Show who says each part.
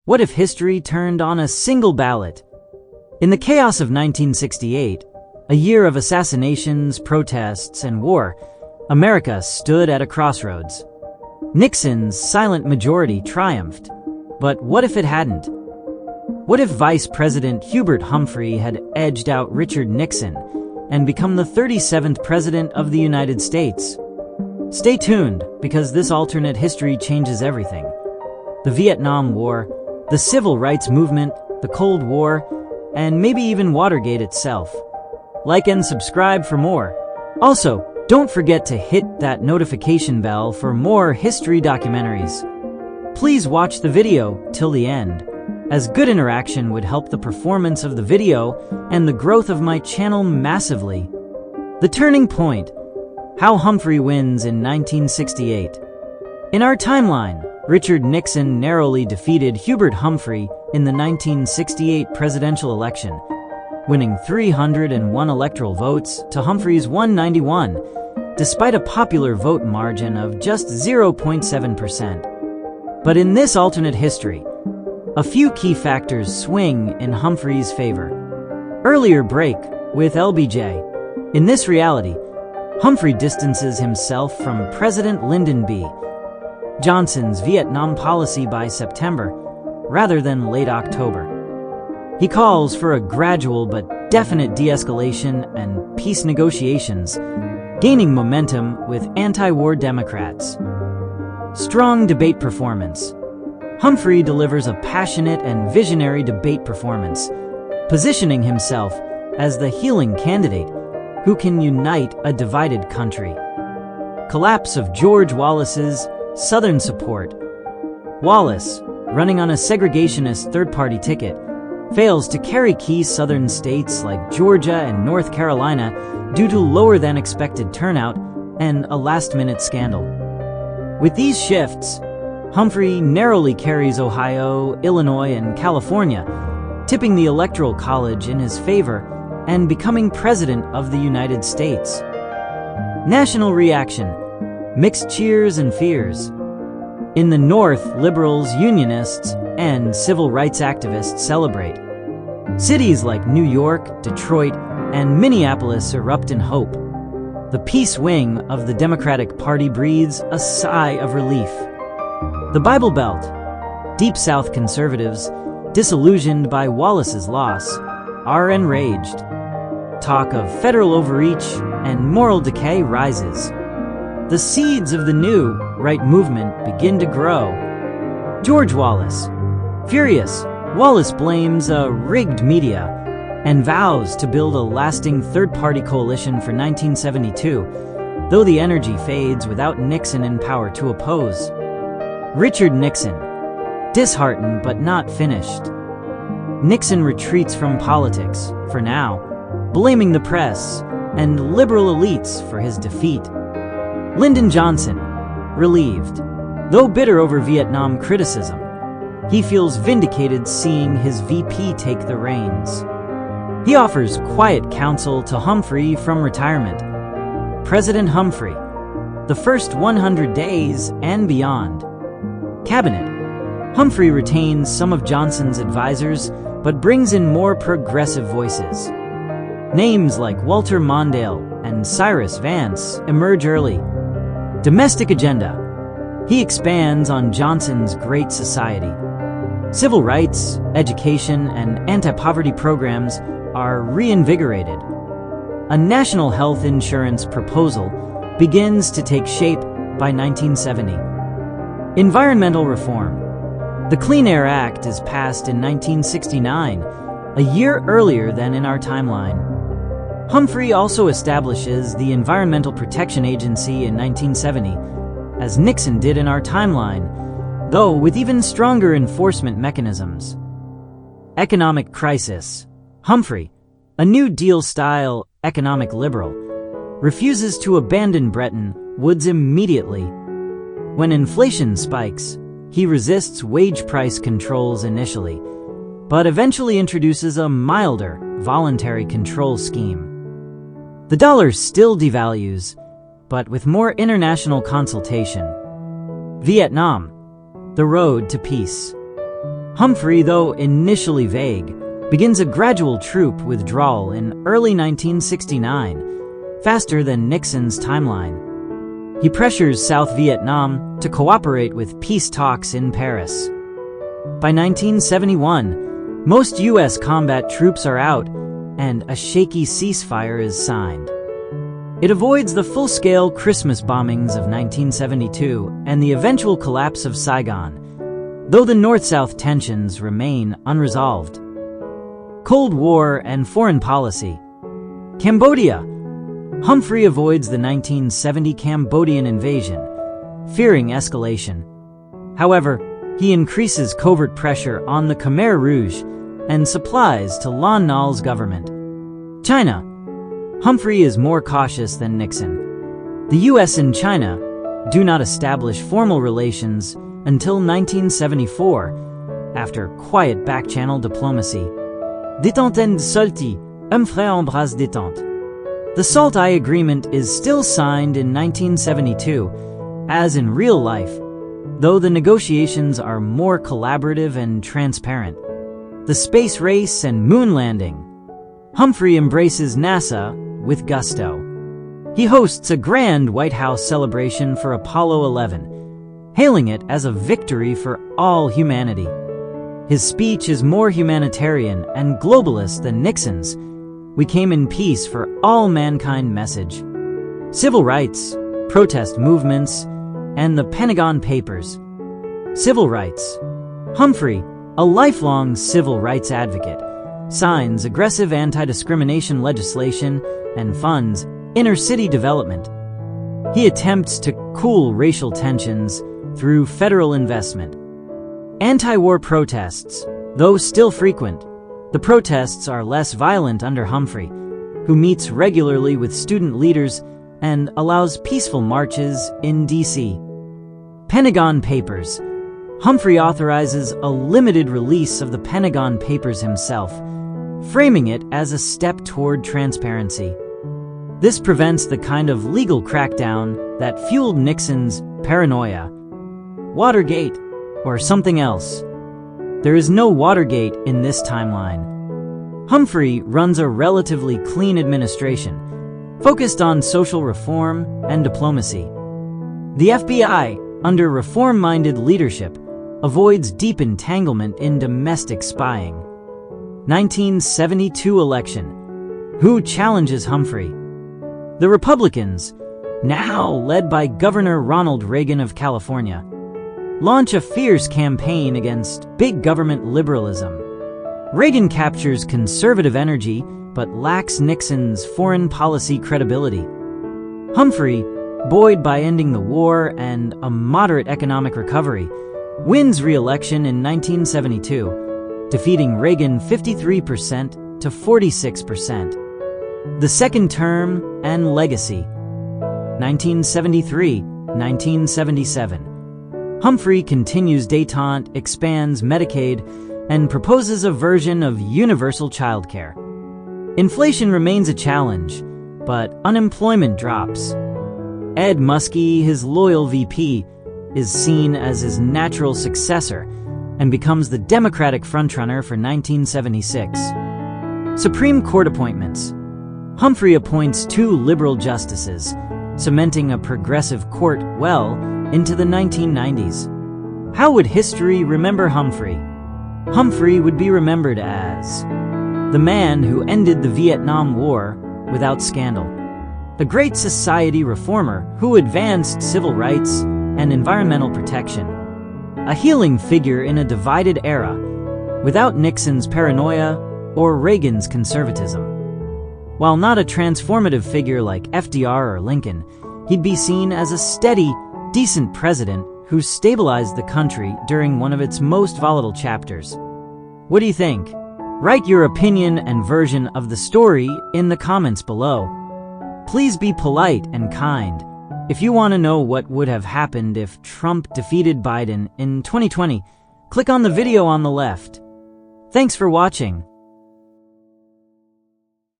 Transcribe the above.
Speaker 1: What if history turned on a single ballot? In the chaos of 1968, a year of assassinations, protests, and war, America stood at a crossroads. Nixon's silent majority triumphed. But what if it hadn't? What if Vice President Humphrey had edged out Richard Nixon and become the 37th President of the United States? Stay tuned, because this alternate history changes everything. The Vietnam War, the Civil Rights Movement, the Cold War, and maybe even Watergate itself. Like and subscribe for more. Also, don't forget to hit that notification bell for more history documentaries. Please watch the video till the end, as good interaction would help the performance of the video and the growth of my channel massively. The turning point: how Humphrey wins in 1968. In our timeline, Richard Nixon narrowly defeated Humphrey in the 1968 presidential election, winning 301 electoral votes to Humphrey's 191, despite a popular vote margin of just 0.7%. But in this alternate history, a few key factors swing in Humphrey's favor. Earlier break with LBJ. In this reality, Humphrey distances himself from President Lyndon B. Johnson's Vietnam policy by September, rather than late October. He calls for a gradual but definite de-escalation and peace negotiations, gaining momentum with anti-war Democrats. Strong debate performance. Humphrey delivers a passionate and visionary debate performance, positioning himself as the healing candidate who can unite a divided country. Collapse of George Wallace's Southern support. Wallace, running on a segregationist third-party ticket, fails to carry key Southern states like Georgia and North Carolina due to lower-than-expected turnout and a last-minute scandal. With these shifts, Humphrey narrowly carries Ohio, Illinois, and California, tipping the Electoral College in his favor and becoming President of the United States. National reaction: mixed cheers and fears. In the North, liberals, unionists, and civil rights activists celebrate. Cities like New York, Detroit, and Minneapolis erupt in hope. The peace wing of the Democratic Party breathes a sigh of relief. The Bible Belt. Deep South conservatives, disillusioned by Wallace's loss, are enraged. Talk of federal overreach and moral decay rises. The seeds of the new right movement begin to grow. George Wallace. Furious, Wallace blames a rigged media and vows to build a lasting third-party coalition for 1972, though the energy fades without Nixon in power to oppose. Richard Nixon. Disheartened but not finished. Nixon retreats from politics, for now, blaming the press and liberal elites for his defeat. Lyndon Johnson. Relieved. Though bitter over Vietnam criticism, he feels vindicated seeing his VP take the reins. He offers quiet counsel to Humphrey from retirement. President Humphrey. The first 100 days and beyond. Cabinet. Humphrey retains some of Johnson's advisors, but brings in more progressive voices. Names like Walter Mondale and Cyrus Vance emerge early. Domestic agenda. He expands on Johnson's Great Society. Civil rights, education, and anti-poverty programs are reinvigorated. A national health insurance proposal begins to take shape by 1970. Environmental reform. The Clean Air Act is passed in 1969, a year earlier than in our timeline. Humphrey also establishes the Environmental Protection Agency in 1970, as Nixon did in our timeline, though with even stronger enforcement mechanisms. Economic crisis. Humphrey, a New Deal-style economic liberal, refuses to abandon Bretton Woods immediately. When inflation spikes, he resists wage price controls initially, but eventually introduces a milder, voluntary control scheme. The dollar still devalues, but with more international consultation. Vietnam. The road to peace. Humphrey, though initially vague, begins a gradual troop withdrawal in early 1969, faster than Nixon's timeline. He pressures South Vietnam to cooperate with peace talks in Paris. By 1971, most U.S. combat troops are out, and a shaky ceasefire is signed. It avoids the full-scale Christmas bombings of 1972 and the eventual collapse of Saigon, though the North-South tensions remain unresolved. Cold War and foreign policy. Cambodia. Humphrey avoids the 1970 Cambodian invasion, fearing escalation. However, he increases covert pressure on the Khmer Rouge and supplies to Lon Nol's government. China. Humphrey is more cautious than Nixon. The U.S. and China do not establish formal relations until 1974, after quiet back-channel diplomacy. Détente and Salty, Humphrey embrasse détente. The Salt-I Agreement is still signed in 1972, as in real life, though the negotiations are more collaborative and transparent. The space race and moon landing. Humphrey embraces NASA with gusto. He hosts a grand White House celebration for Apollo 11, hailing it as a victory for all humanity. His speech is more humanitarian and globalist than Nixon's "We came in peace for all mankind" message. Civil rights, protest movements, and the Pentagon Papers. Civil rights. Humphrey, a lifelong civil rights advocate, signs aggressive anti-discrimination legislation and funds inner-city development. He attempts to cool racial tensions through federal investment. Anti-war protests. Though still frequent, the protests are less violent under Humphrey, who meets regularly with student leaders and allows peaceful marches in D.C. Pentagon Papers. Humphrey authorizes a limited release of the Pentagon Papers himself, framing it as a step toward transparency. This prevents the kind of legal crackdown that fueled Nixon's paranoia. Watergate, or something else. There is no Watergate in this timeline. Humphrey runs a relatively clean administration, focused on social reform and diplomacy. The FBI, under reform-minded leadership, avoids deep entanglement in domestic spying. 1972 election. Who challenges Humphrey? The Republicans, now led by Governor Ronald Reagan of California, launch a fierce campaign against big government liberalism. Reagan captures conservative energy but lacks Nixon's foreign policy credibility. Humphrey, buoyed by ending the war and a moderate economic recovery, wins re-election in 1972, defeating Reagan 53% to 46%. The second term and legacy. 1973-1977. Humphrey continues détente, expands Medicaid, and proposes a version of universal childcare. Inflation remains a challenge, but unemployment drops. Ed Muskie, his loyal VP, is seen as his natural successor and becomes the Democratic frontrunner for 1976. Supreme Court appointments. Humphrey appoints 2 liberal justices, cementing a progressive court well into the 1990s. How would history remember Humphrey? Humphrey would be remembered as the man who ended the Vietnam War without scandal, the great society reformer who advanced civil rights and environmental protection, a healing figure in a divided era, without Nixon's paranoia or Reagan's conservatism. While not a transformative figure like FDR or Lincoln, he'd be seen as a steady, decent president who stabilized the country during one of its most volatile chapters. What do you think? Write your opinion and version of the story in the comments below. Please be polite and kind. If you want to know what would have happened if Trump defeated Biden in 2020, click on the video on the left. Thanks for watching.